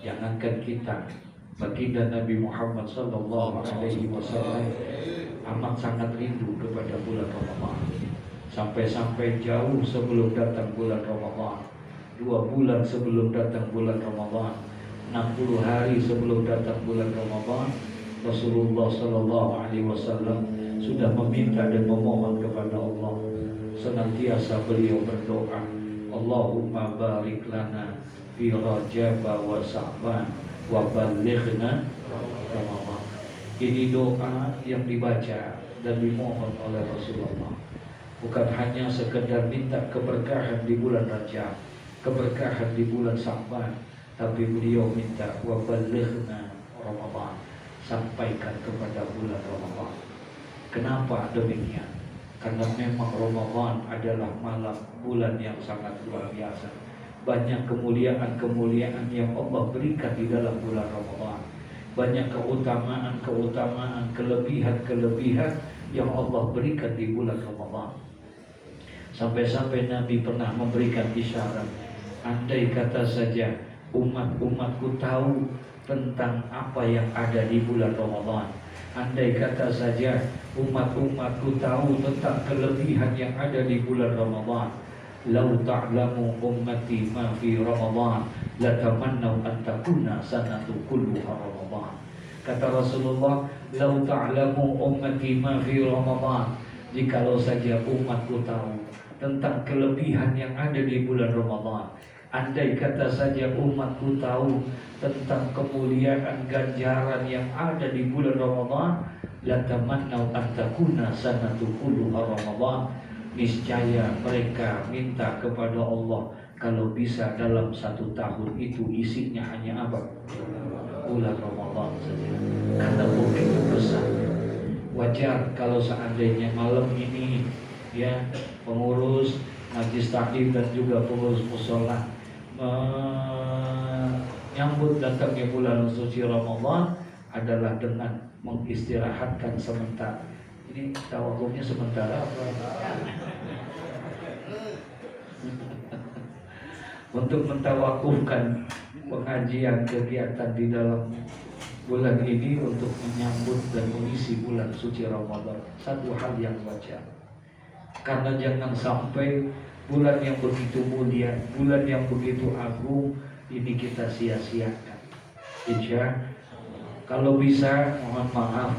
Jangankan kita, baginda Nabi Muhammad sallallahu alaihi wasallam amat sangat rindu kepada bulan Ramadan. Sampai-sampai jauh sebelum datang bulan Ramadan, 2 bulan sebelum datang bulan Ramadan, 60 hari sebelum datang bulan Ramadan, Rasulullah sallallahu alaihi wasallam sudah meminta dan memohon kepada Allah. Senantiasa beliau berdoa, Allahumma barik lana fi Rajab wa Sa'ban wa balighna Ramadan. Ini doa yang dibaca dan dimohon oleh Rasulullah. Bukan hanya sekedar minta keberkahan di bulan Rajab, keberkahan di bulan Sa'ban, tapi beliau minta wa balighna Ramadan, sampaikan kepada bulan Ramadan. Kenapa demikian? Karena memang Ramadan adalah malam bulan yang sangat luar biasa. Banyak kemuliaan-kemuliaan yang Allah berikan di dalam bulan Ramadan. Banyak keutamaan-keutamaan, kelebihan-kelebihan yang Allah berikan di bulan Ramadan. Sampai-sampai Nabi pernah memberikan isyarat, andai kata saja umat-umatku tahu tentang apa yang ada di bulan Ramadan, andai kata saja umat-umatku tahu tentang kelebihan yang ada di bulan Ramadan, lau ta'lamu ummati ma fi Ramadan latamannau an takuna sanatu kulluha Ramadan. Kata Rasulullah, lau ta'lamu ummati ma fi Ramadan, jikalau saja umatku tahu tentang kelebihan yang ada di bulan Ramadan, andai kata saja umatku tahu tentang kemuliaan ganjaran yang ada di bulan Ramadan, latamannau an takuna sanatu kulluha Ramadan, niscaya mereka minta kepada Allah kalau bisa dalam 1 tahun itu isinya hanya apa? Bulan Ramadan saja. Karena begitu besarnya. Wajar kalau seandainya malam ini ya pengurus majlis taklim dan juga pengurus mushola menyambut datangnya bulan suci Ramadan adalah dengan mengistirahatkan sementara. Ini tawakufnya sementara apa? Untuk mentawakufkan pengajian kegiatan di dalam bulan ini untuk menyambut dan mengisi bulan suci Ramadan, satu hal yang wajar. Karena jangan sampai bulan yang begitu mulia, bulan yang begitu agung ini kita sia-siakan. Insya kalau bisa, mohon maaf,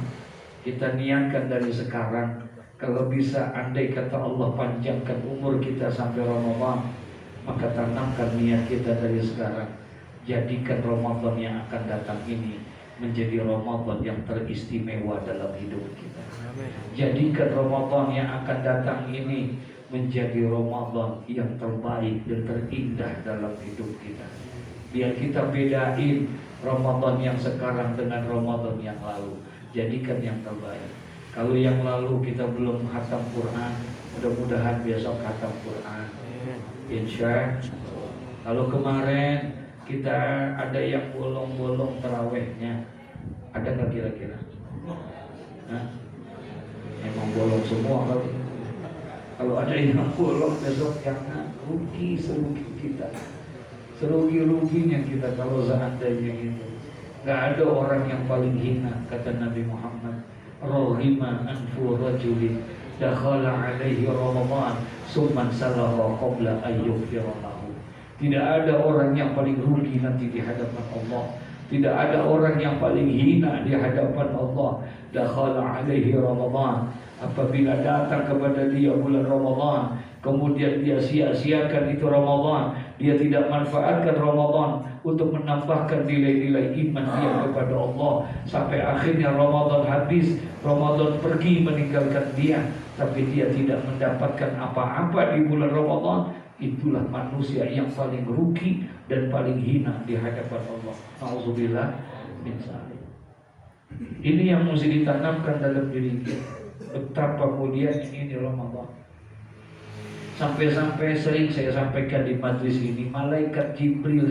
kita niatkan dari sekarang. Kalau bisa, andai kata Allah panjangkan umur kita sampai Ramadan, maka tanamkan niat kita dari sekarang. Jadikan Ramadan yang akan datang ini menjadi Ramadan yang teristimewa dalam hidup kita. Jadikan Ramadan yang akan datang ini menjadi Ramadan yang terbaik dan terindah dalam hidup kita. Biar kita bedain Ramadan yang sekarang dengan Ramadan yang lalu. Jadikan yang terbaik. Kalau yang lalu kita belum khatam Quran, mudah-mudahan besok khatam Quran. Insya Allah. Kalau kemarin kita ada yang bolong-bolong terawihnya, ada nggak kira-kira? Nah, emang bolong semua kali. Kalau ada yang bolong besok jangan, rugi serugi kita. Serugi-ruginya kita kalau seandainya itu. Gak ada orang yang paling hina, kata Nabi Muhammad, rohima anfu rajulin dakhala alaihi Ramadan summan salaha qabla ayyughfiralahu. Tidak ada orang yang paling rugi nanti di hadapan Allah. Tidak ada orang yang paling hina di hadapan Allah. Dakhala alaihi Ramadan, apabila datang kepada dia bulan Ramadan, kemudian dia sia-siakan itu Ramadan, dia tidak manfaatkan Ramadan untuk menambahkan nilai-nilai iman dia kepada Allah, sampai akhirnya Ramadan habis, Ramadan pergi meninggalkan dia, tapi dia tidak mendapatkan apa-apa di bulan Ramadan. Itulah manusia yang paling rugi dan paling hina di hadapan Allah. Nauzubillah min dzalik. Ini yang mesti ditanamkan dalam diri kita. Betapa mulianya ini Ramadan. Sampai-sampai sering saya sampaikan di majlis ini, malaikat Jibril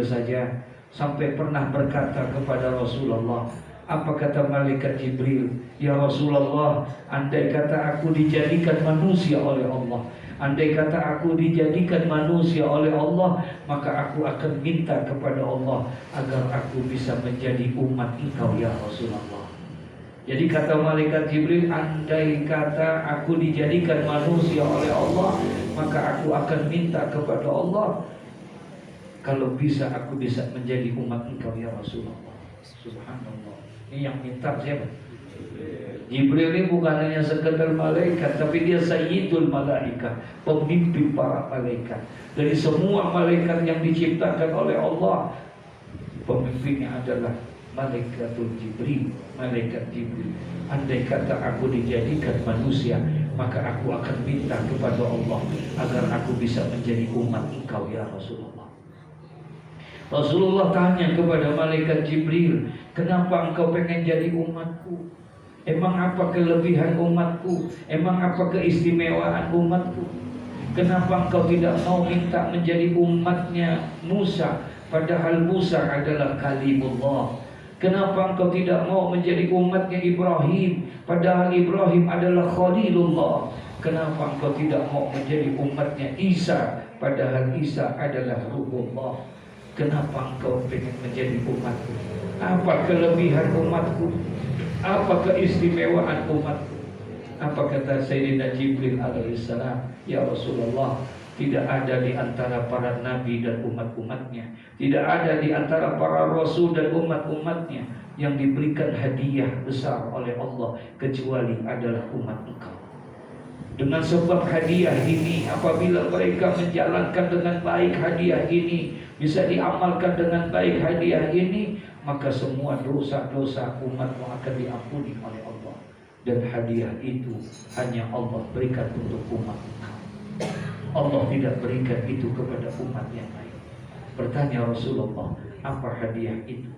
saja sampai pernah berkata kepada Rasulullah. Apa kata malaikat Jibril? Ya Rasulullah, andai kata aku dijadikan manusia oleh Allah, Andai kata aku dijadikan manusia oleh Allah, maka aku akan minta kepada Allah agar aku bisa menjadi umat Engkau ya Rasulullah. Jadi kata malaikat Jibril, andai kata aku dijadikan manusia oleh Allah, maka aku akan minta kepada Allah, kalau bisa aku bisa menjadi umat Engkau ya Rasulullah. Subhanallah. Ini yang minta siapa? Jibril ini bukan hanya sekedar malaikat, tapi dia sayyidul malaikat, pemimpin para malaikat. Dari semua malaikat yang diciptakan oleh Allah, pemimpinnya adalah malaikatul Jibril, malaikat Jibril. Andai kata aku dijadikan manusia, maka aku akan minta kepada Allah agar aku bisa menjadi umat Engkau ya Rasulullah. Rasulullah tanya kepada malaikat Jibril, kenapa engkau pengen jadi umatku? Emang apa kelebihan umatku? Emang apa keistimewaan umatku? Kenapa engkau tidak mau minta menjadi umatnya Musa, padahal Musa adalah kalimullah? Kenapa engkau tidak mau menjadi umatnya Ibrahim, padahal Ibrahim adalah khalilullah? Kenapa engkau tidak mau menjadi umatnya Isa, padahal Isa adalah ruhullah? Kenapa engkau ingin menjadi umatku? Apa kelebihan umatku? Apa keistimewaan umatku? Apa kata Sayyidina Jibril alaihissalam? Ya Rasulullah, tidak ada di antara para nabi dan umat-umatnya, tidak ada di antara para rasul dan umat-umatnya yang diberikan hadiah besar oleh Allah kecuali adalah umat engkau. Dengan sebab hadiah ini, apabila mereka menjalankan dengan baik hadiah ini, bisa diamalkan dengan baik hadiah ini, maka semua dosa-dosa umatmu akan diampuni oleh Allah. Dan hadiah itu hanya Allah berikan untuk umat engkau. Allah tidak berikan itu kepada umat yang lain. Bertanya Rasulullah, apa hadiah itu?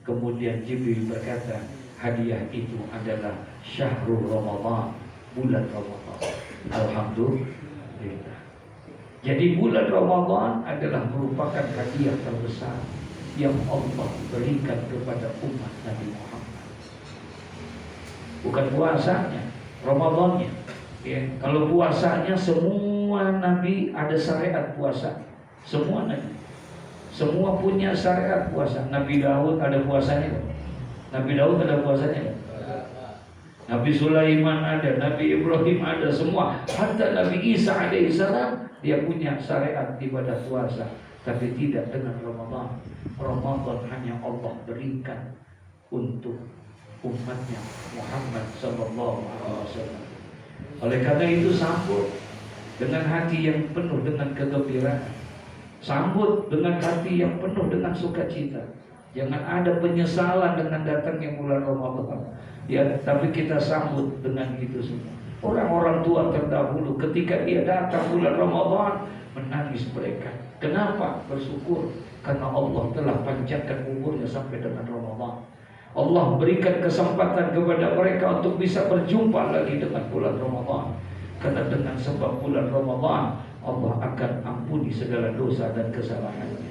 Kemudian Jibril berkata, hadiah itu adalah syahrul Ramadan, bulan Ramadan. Alhamdulillah. Jadi bulan Ramadan adalah merupakan hadiah terbesar yang Allah berikan kepada umat Nabi Muhammad. Bukan puasanya, Ramadannya. Ya, kalau puasanya semua nabi ada syariat puasa. Semua nabi. Semua punya syariat puasa. Nabi Daud ada puasanya. Nabi Daud ada puasanya. Nabi Sulaiman ada, Nabi Ibrahim ada, semua. Hatta Nabi Isa alaihissalam dia punya syariat ibadah puasa, tapi tidak dengan Ramadan. Ramadan hanya Allah berikan untuk umatnya Muhammad sallallahu alaihi wasallam. Oleh karena itu sambut dengan hati yang penuh dengan kegembiraan. Sambut dengan hati yang penuh dengan sukacita. Jangan ada penyesalan dengan datangnya bulan Ramadan. Ya, tapi kita sambut dengan itu semua. Orang-orang tua terdahulu ketika dia datang bulan Ramadan menangis mereka. Kenapa? Bersyukur karena Allah telah panjangkan umurnya sampai dengan Ramadan. Allah berikan kesempatan kepada mereka untuk bisa berjumpa lagi dengan bulan Ramadan. Karena dengan sebab bulan Ramadan Allah akan ampuni segala dosa dan kesalahannya.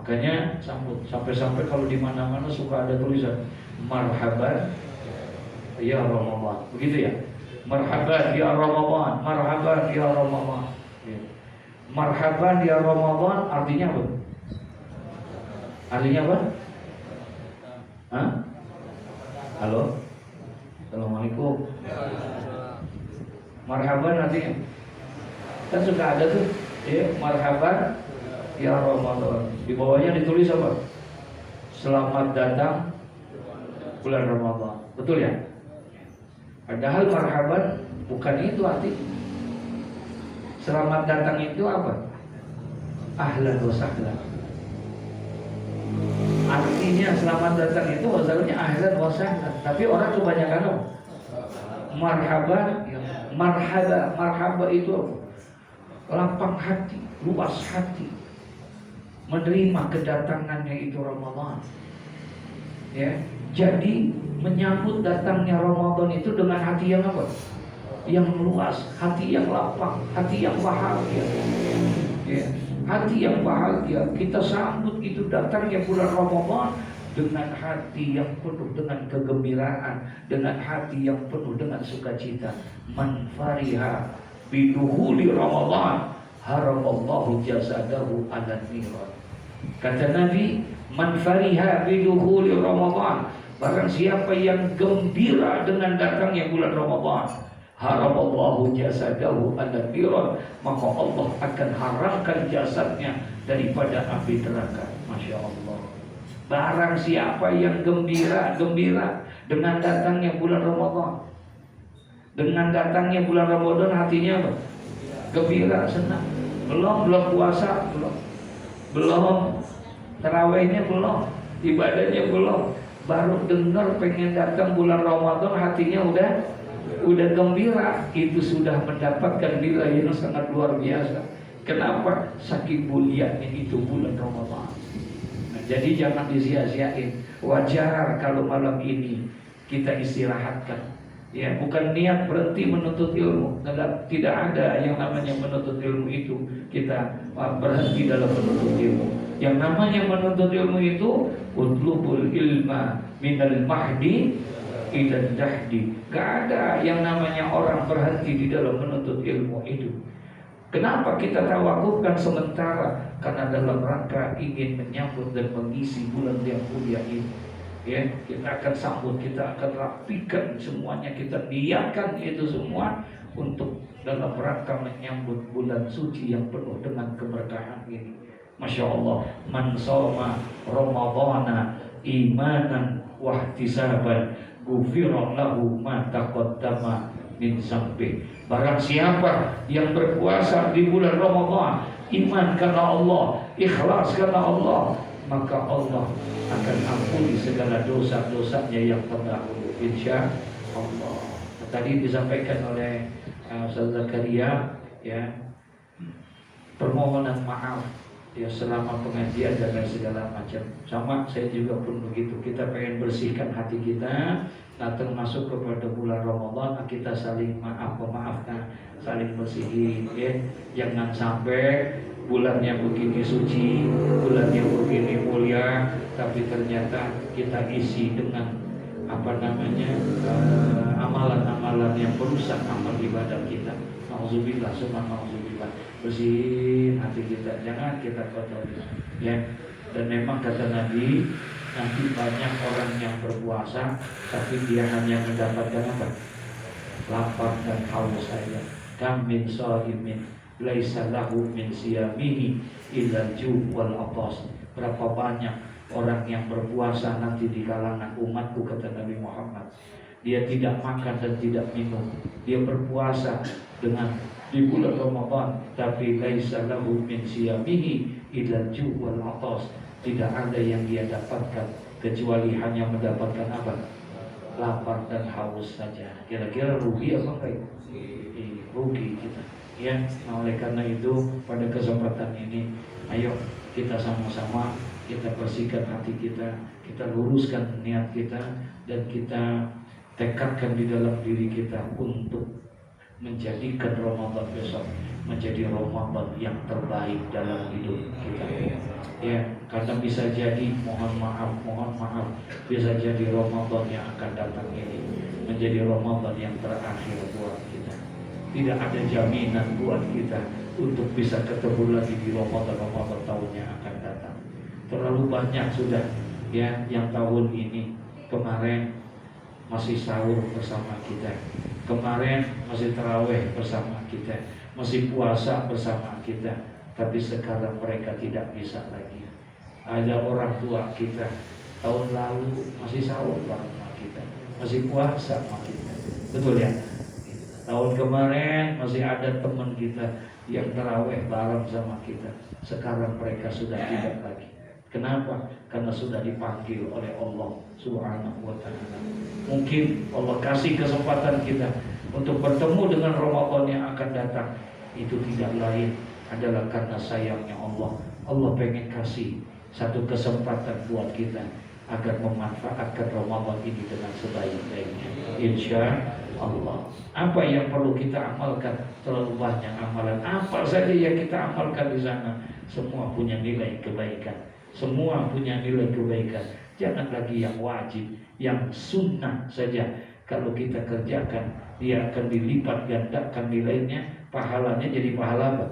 Makanya sambut. Sampai-sampai kalau di mana-mana suka ada tulisan marhaban ya Ramadan. Begitu ya? Marhaban ya Ramadan, marhaban ya Ramadan. Marhaban ya Ramadan artinya apa? Artinya apa? Hah? Halo? Assalamualaikum. Marhaban artinya? Kan suka ada tuh, ya, marhaban ya Ramadan. Di bawahnya ditulis apa? Selamat datang bulan Ramadan. Betul ya? Padahal marhaban bukan itu arti. Selamat datang itu apa? Ahlan wa sahlan. Artinya selamat datang itu maksudnya ahlan wa sahlan. Tapi orang kebanyakan apa? Marhaban, marhaba itu apa? Lapang hati, luas hati, menerima kedatangannya itu Ramadan. Ya, jadi menyambut datangnya Ramadan itu dengan hati yang apa? Yang luas, hati yang lapang, hati yang bahagia. Ya, hati yang bahagia. Kita sambut itu datangnya bulan Ramadan dengan hati yang penuh dengan kegembiraan, dengan hati yang penuh dengan sukacita. Man fariha bidukhuli Ramadan haramallahu jasadahu 'alan niran. Kata Nabi, man fariha bidukhuli Ramadan, barang siapa yang gembira dengan datangnya bulan Ramadan, haramallahu jasadahu 'alan niran, maka Allah akan haramkan jasadnya daripada api neraka. Masya Allah. Barang siapa yang gembira dengan datangnya bulan Ramadan, dengan datangnya bulan Ramadan hatinya apa? Gembira, senang. Belum puasa, belum tarawihnya, belum ibadahnya, belum, baru dengar pengen datang bulan Ramadan hatinya udah gembira. Itu sudah mendapatkan nilai yang sangat luar biasa. Kenapa? Saking mulianya itu bulan Ramadan. Nah, jadi jangan disia-siain. Wajar kalau malam ini kita istirahatkan. Ya, bukan niat berhenti menuntut ilmu. Tidak ada yang namanya menuntut ilmu itu kita berhenti dalam menuntut ilmu. Yang namanya menuntut ilmu itu utlubul ilma minal mahdi ilal dahdi. Gak ada yang namanya orang berhenti di dalam menuntut ilmu itu. Kenapa kita tawakufkan sementara? Karena dalam rangka ingin menyambut dan mengisi bulan yang mulia ini. Ya, kita akan sambut, kita akan rapikan semuanya, kita niatkan itu semua untuk dalam rangka menyambut bulan suci yang penuh dengan keberkahan ini. Masya Allah, man shoma Ramadhana imanan wahtisaban ghufira lahu ma taqaddama min zambi. Barang siapa yang berpuasa di bulan Ramadan, iman karena Allah, ikhlas karena Allah, maka Allah akan ampuni segala dosa-dosanya yang terdahulu, insya Allah. Tadi disampaikan oleh Ustaz Zakaria, ya, permohonan maaf ya selama pengajian dan segala macam. Sama saya juga pun begitu. Kita pengen bersihkan hati kita. Nah, termasuk kepada bulan Ramadan kita saling memaafkan, saling bersihin, ya. Jangan sampai bulannya begini suci, bulannya begini mulia, tapi ternyata kita isi dengan amalan-amalan yang merusak amal ibadah kita. Nauzubillah, nauzubillah. Bersihin hati kita, jangan kita kotori, ya. Dan memang kata Nabi, nanti banyak orang yang berpuasa tapi dia hanya mendapatkan apa? Lapar dan haus saja. Kam min shaimin laisa lahu min siyamihi illa ju' wal atas. Berapa banyak orang yang berpuasa nanti di kalangan umatku, kata Nabi Muhammad, dia tidak makan dan tidak minum, dia berpuasa dengan di bulan Ramadan, tapi laisa lahu min siyamihi illa ju' wal atas. Tidak ada yang dia dapatkan kecuali hanya mendapatkan apa? Lapar dan haus saja. Kira-kira rugi apa enggak? Rugi kita. Ya, nah oleh karena itu pada kesempatan ini, ayo kita sama-sama kita bersihkan hati kita, kita luruskan niat kita, dan kita tekadkan di dalam diri kita untuk menjadikan Ramadan besok menjadi Ramadan yang terbaik dalam hidup kita. Ya, karena bisa jadi, mohon maaf, bisa jadi Ramadan yang akan datang ini menjadi Ramadan yang terakhir buat kita. Tidak ada jaminan buat kita untuk bisa ketemu lagi di Ramadan tahun yang akan datang. Terlalu banyak sudah, ya, yang tahun ini, kemarin masih sahur bersama kita, kemarin masih tarawih bersama kita, masih puasa bersama kita, tapi sekarang mereka tidak bisa lagi. Ada orang tua kita tahun lalu masih sahur bersama kita, masih puasa sama kita, betul ya? Tahun kemarin masih ada teman kita yang tarawih bareng sama kita, sekarang mereka sudah tidak lagi. Kenapa? Karena sudah dipanggil oleh Allah Subhanahu wa ta'ala. Mungkin Allah kasih kesempatan kita untuk bertemu dengan Ramadan yang akan datang. Itu tidak lain adalah karena sayangnya Allah. Allah pengen kasih satu kesempatan buat kita agar memanfaatkan Ramadan ini dengan sebaik-baiknya, insya Allah. Apa yang perlu kita amalkan? Terlalu banyak amalan. Apa saja yang kita amalkan di sana, semua punya nilai kebaikan, semua punya nilai kebaikan. Jangan lagi yang wajib, yang sunnah saja. Kalau kita kerjakan, dia akan dilipat gandakan nilainya pahalanya jadi pahala apa?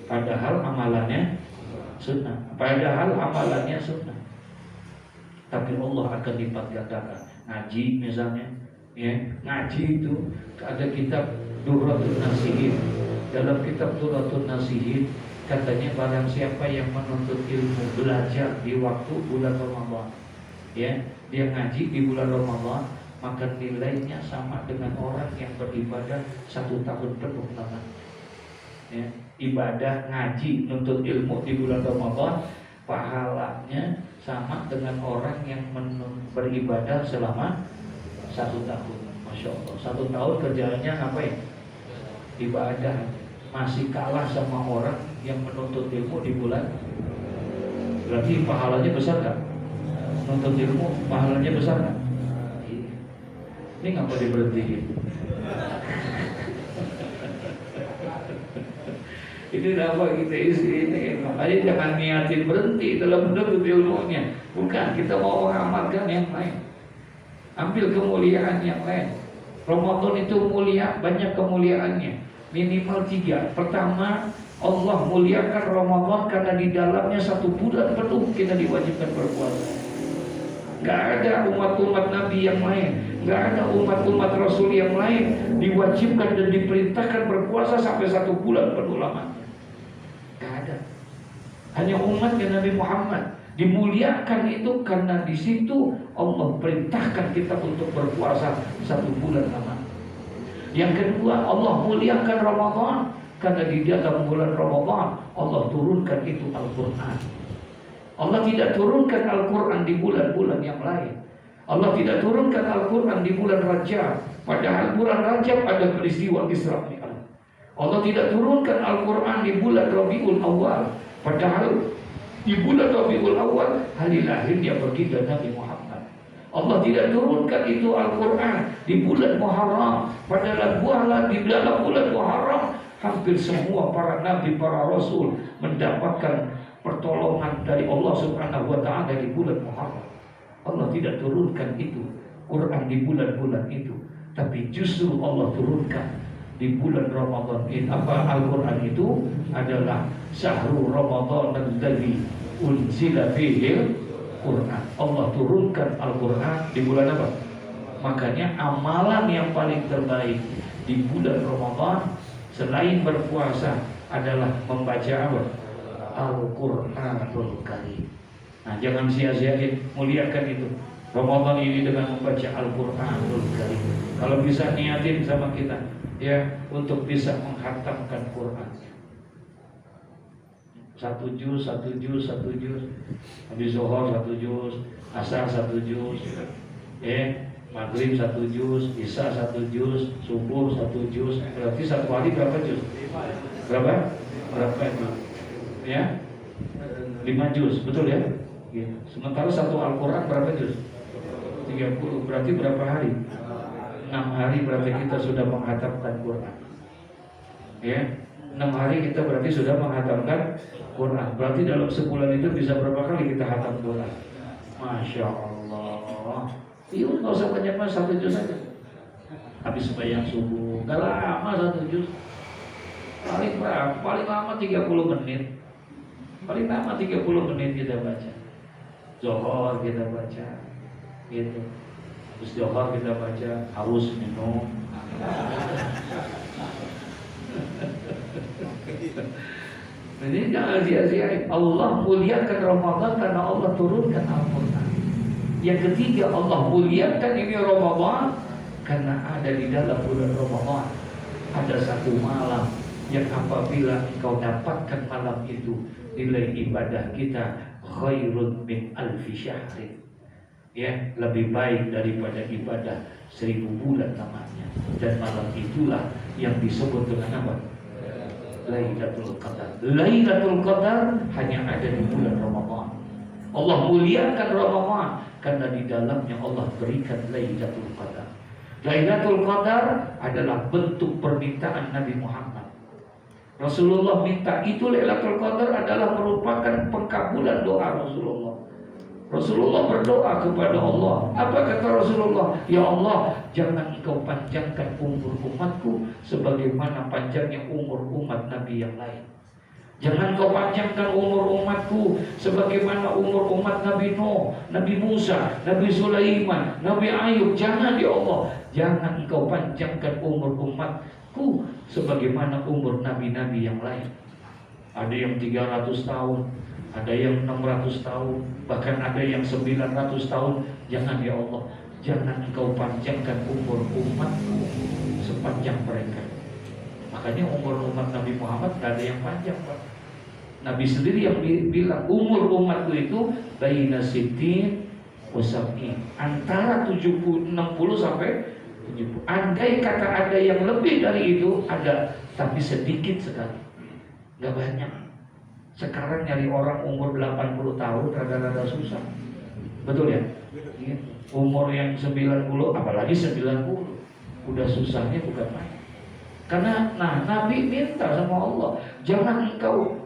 Padahal amalannya sunnah. Tapi Allah akan lipat gandakan. Ngaji misalnya, ya, ngaji itu ada kitab Durratun Nasihin. Dalam kitab Durratun Nasihin katanya barang siapa yang menuntut ilmu, belajar di waktu bulan Ramadan, ya, dia ngaji di bulan Ramadan, maka nilainya sama dengan orang yang beribadah 1 tahun penuh namanya. Ya, ibadah ngaji nuntut ilmu di bulan Ramadan pahalanya sama dengan orang yang beribadah selama 1 tahun. Masya Allah, 1 tahun kerjaannya ngapain? Ibadah. Masih kalah sama orang yang menuntut ilmu di bulan. Berarti pahalanya besar kan? Menuntut ilmu pahalanya besar kan? Ini ngapa diberhentiin? Ini apa kita isi ini? Makanya jangan niatin berhenti dalam menuntut ilmunya. Bukan, kita mau mengamalkan yang lain. Ambil kemuliaan yang lain. Ramadan itu mulia, banyak kemuliaannya. Minimal 3. Pertama, Allah muliakan Ramadan karena di dalamnya 1 bulan penuh kita diwajibkan berpuasa. Gak ada umat-umat Nabi yang lain, gak ada umat-umat Rasul yang lain diwajibkan dan diperintahkan berpuasa sampai 1 bulan penuh lamanya. Gak ada. Hanya umatnya Nabi Muhammad dimuliakan itu karena di situ Allah perintahkan kita untuk berpuasa 1 bulan lamanya. Yang kedua, Allah muliakan Ramadan karena di dalam bulan Ramadan Allah turunkan itu Al-Quran. Allah tidak turunkan Al-Quran di bulan-bulan yang lain. Allah tidak turunkan Al-Quran di bulan Rajab, padahal bulan Rajab ada peristiwa Isra Mi'raj. Allah tidak turunkan Al-Quran di bulan Rabiul Awal, padahal di bulan Rabiul Awal hari lahirnya baginda Nabi Muhammad. Allah tidak turunkan itu Al-Quran di bulan Muharram, padahal di dalam bulan Muharram hampir semua para nabi, para rasul mendapatkan pertolongan dari Allah Subhanahu wa taala di bulan Muharram. Allah tidak turunkan itu Quran di bulan-bulan itu, tapi justru Allah turunkan di bulan Ramadan. Apa Al-Quran itu adalah syahrul Ramadan alladzi unzila fihi Quran. Allah turunkan Al-Quran di bulan apa? Makanya amalan yang paling terbaik di bulan Ramadan selain berpuasa adalah membaca apa? Al-Quranul Karim. Nah, jangan sia-siain, muliakan itu Ramadan ini dengan membaca Al-Quranul Karim. Kalau bisa niatin sama kita, ya, untuk bisa menghatamkan Quran. 1 juz, habis zuhur 1 juz, asar 1 juz, maghrib 1 juz, isya 1 juz, subuh 1 juz. Berarti 1 hari berapa juz? Berapa juz? Ya, 5 juz, betul ya? Gitu. Sementara 1 Al-Quran berapa juz? 30. Berarti berapa hari? 6 hari berarti kita sudah menghatamkan Quran. Ya, 6 hari kita berarti sudah menghatamkan Quran. Berarti dalam sebulan itu bisa berapa kali kita hatam Quran? Masya Allah. Iya, nggak usah banyak, 1 juz saja. Habis sembahyang subuh, nggak lama 1 juz. Paling berapa? Paling lama 30 menit. Paling lama 30 menit kita baca. Zuhur kita baca, gitu. Terus zuhur kita baca, haus minum. Ini jangan sia-siain. Allah muliakan Ramadan karena Allah turunkan Al-Quran. Yang ketiga, Allah muliakan ini Ramadan karena ada di dalam bulan Ramadan ada 1 malam yang apabila engkau dapatkan malam itu, nilai ibadah kita khairun min alfi syahrin, ya, lebih baik daripada ibadah 1000 bulan namanya. Dan malam itulah yang disebut dengan apa? Lailatul Qadar. Lailatul Qadar hanya ada di bulan Ramadan. Allah muliakan Ramadan karena di dalamnya Allah berikan Lailatul Qadar. Lailatul Qadar adalah bentuk permintaan Nabi Muhammad. Rasulullah minta itu. Lailatul Qadar adalah merupakan pengkabulan doa Rasulullah. Rasulullah berdoa kepada Allah. Apa kata Rasulullah? Ya Allah, jangan engkau panjangkan umur umatku sebagaimana panjangnya umur umat Nabi yang lain. Jangan kau panjangkan umur umatku sebagaimana umur umat Nabi Nuh, Nabi Musa, Nabi Sulaiman, Nabi Ayub. Jangan ya Allah, jangan engkau panjangkan umur umatku sebagaimana umur nabi-nabi yang lain. Ada yang 300 tahun, ada yang 600 tahun, bahkan ada yang 900 tahun. Jangan ya Allah, jangan engkau panjangkan umur umatku sepanjang mereka. Makanya umur umat Nabi Muhammad gak ada yang panjang, Pak. Nabi sendiri yang bilang umur umatku itu baina sitin wasab'in, antara 60 sampai 70. Andai kata ada yang lebih dari itu, ada, tapi sedikit sekali, gak banyak. Sekarang nyari orang umur 80 tahun rada-rada susah. Betul ya? Umur yang 90, apalagi 90, udah susahnya bukan main. Karena Nabi minta sama Allah, jangan engkau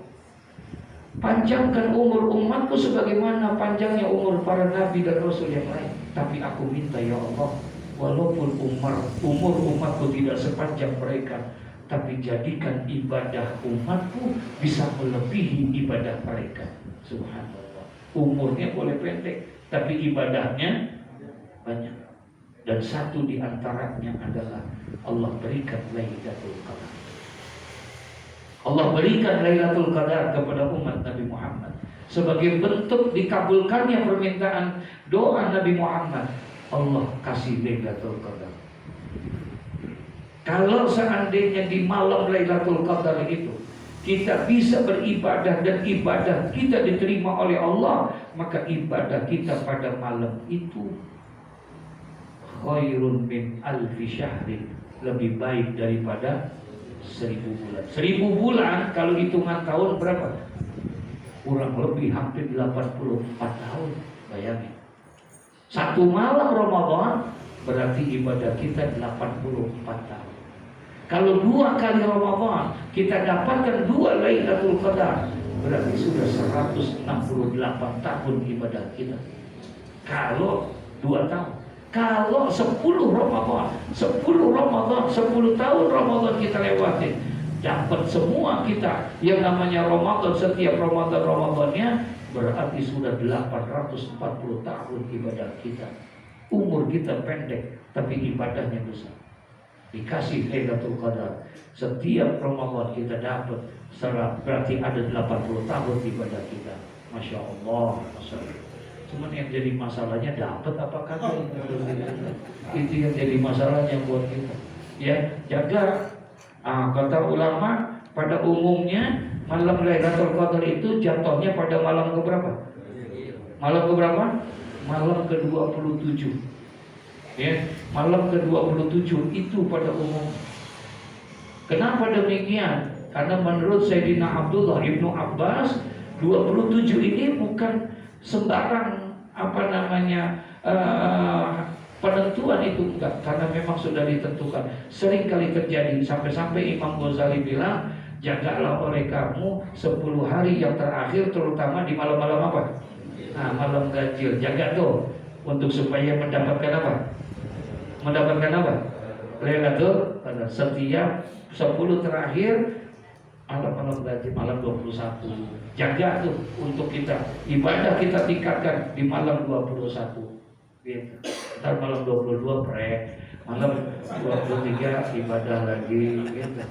panjangkan umur umatku sebagaimana panjangnya umur para nabi dan rasul yang lain. Tapi aku minta ya Allah, walaupun umur umatku tidak sepanjang mereka, tapi jadikan ibadah umatku bisa melebihi ibadah mereka. Subhanallah. Umurnya boleh pendek, tapi ibadahnya banyak. Dan satu di antaranya adalah Allah berikan Lailatul Qadar. Allah berikan Lailatul Qadar kepada umat Nabi Muhammad sebagai bentuk dikabulkannya permintaan doa Nabi Muhammad. Allah kasih Lailatul Qadar. Kalau seandainya di malam Lailatul Qadar itu kita bisa beribadah dan ibadah kita diterima oleh Allah, maka ibadah kita pada malam itu khairun min alfi syahrin, lebih baik daripada 1000 bulan. 1000 bulan kalau hitungan tahun berapa? Kurang lebih hampir 84 tahun. Bayangin. Satu malam Ramadan berarti ibadah kita 84 tahun. Kalau 2 kali Ramadan kita dapatkan 2 Lailatul Qadar, berarti sudah 168 tahun ibadah kita. Kalau 2 tahun. Kalau 10 Ramadan, 10 tahun Ramadan kita lewatin, dapat semua kita yang namanya Ramadan, setiap Ramadannya berarti sudah 840 tahun ibadah kita. Umur kita pendek, tapi ibadahnya besar. Dikasih Lailatul Qadar, setiap Ramadan kita dapat, berarti ada 80 tahun ibadah kita. Masya Allah, Masya Allah. Cuman yang jadi masalahnya dapat apa kagak, itu yang jadi masalahnya buat kita. Ya, jaga. Kata ulama pada umumnya malam Lailatul Qadar itu jatuhnya pada malam keberapa? Malam keberapa? Malam ke-27. Ya, malam ke-27 itu pada umum. Kenapa demikian? Karena menurut Sayyidina Abdullah ibnu Abbas, 27 ini bukan sembarang penentuan itu, enggak, karena memang sudah ditentukan. Sering kali terjadi sampai-sampai Imam Ghazali bilang, jagalah oleh kamu 10 hari yang terakhir, terutama di malam-malam apa? Malam ganjil. Jaga tuh untuk supaya mendapatkan apa? Mendapatkan apa? Lailatul Qadar. Setiap 10 terakhir malam ganjil, malam 21. Jaga tuh untuk kita ibadah kita tingkatkan di malam 21. Gitu. Ntar malam 22 prek, malam 23 ibadah lagi, gitu.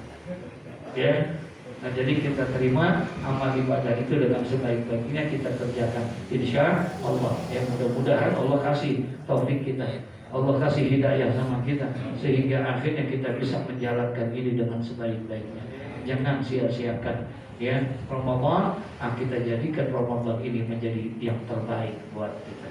Ya. Nah, jadi kita terima amal ibadah itu dengan sebaik-baiknya kita kerjakan. Insya Allah. Ya, mudah-mudahan Allah kasih taufik kita. Allah kasih hidayah sama kita sehingga akhirnya kita bisa menjalankan ini dengan sebaik-baiknya. Jangan sia-siakan ya Ramadan. Kita jadikan Ramadan ini menjadi yang terbaik buat kita.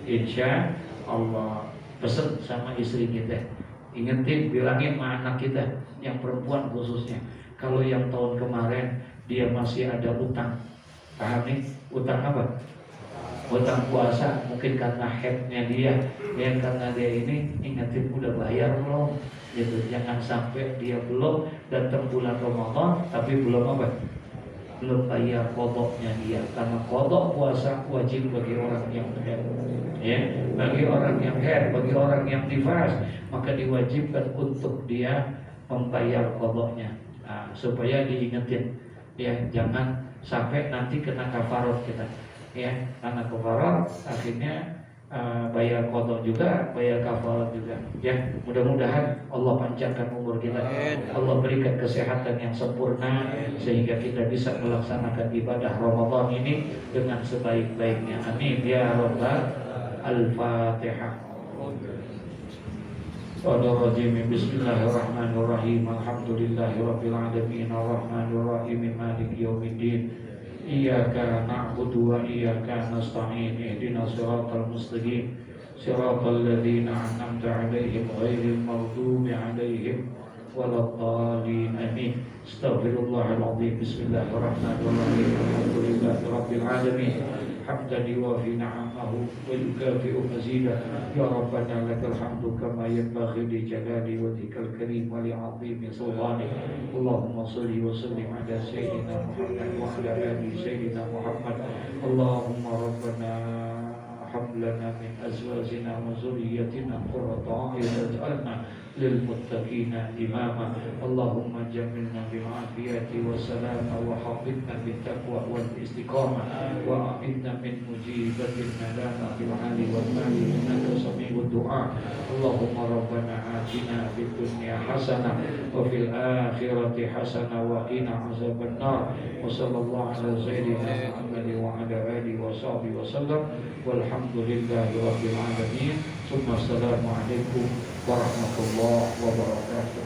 Insya Allah. Pesan sama istri kita, ingetin, bilangin sama anak kita yang perempuan khususnya, kalau yang tahun kemarin dia masih ada utang, paham nih? Utang apa? Utang puasa, mungkin karena headnya dia, ya karena dia ini, ingetin udah bayar belum? Gitu. Jangan sampai dia belum datang bulan Ramadan tapi belum apa? belum bayar kodoknya dia, karena kodok puasa wajib bagi orang yang haid, ya, bagi orang yang haid, bagi orang yang nifas, maka diwajibkan untuk dia membayar kodoknya. Nah, supaya diingetin, ya, jangan sampai nanti kena kafarat kita, ya, karena kafarat akhirnya bayar kodok juga, bayar kafarat juga, ya. Mudah-mudahan Allah panjangkan umur kita, Allah berikan kesehatan yang sempurna sehingga kita bisa melaksanakan ibadah Ramadan ini dengan sebaik-baiknya. Amin ya rabbal al-fatihah. Bismillahirrahmanirrahim. Alhamdulillahirabbil alamin arrahmanir rahim maliki yaumiddin. Iyyaka na'budu wa iyyaka nasta'in. Ihdinas siratal mustaqim. Siratal ladzina an'amta 'alaihim ghairil maghdubi 'alaihim waladdallin. Amin. Astaghfirullahal azim. Bismillahirrahmanirrahim. Alhamdulillahirabbil alamin. Hamdan yuwafi ni'amahu wa yukafi'u mazidah. Ya Rabbana lakal hamdu kama yanbaghi li jalali wajhikal karim wa li 'azimi sultanik. Allahumma shalli wa sallim ala sayyidina Muhammad wa ala ali sayyidina Muhammad. Allahumma rabbana hab lana min azwajina wa dhurriyyatina qurrata a'yun waj'alna lil muttaqina imama. Allahumma jammilna bil afiyati was salama wa hafidna bit taqwa wal istiqamah wa a'idna min mujibatil malama bil hali wal mali innaka sami'ud du'a. Allahumma rabbana atina fid dunya hasanah wa fil akhirati hasanah wa qina azaban nar. Wa sallallahu ala sayyidina Muhammad wa ala alihi wa sahbihi wa sallam. Walhamdulillahi rabbil alamin. Assalamualaikum warahmatullahi wabarakatuh.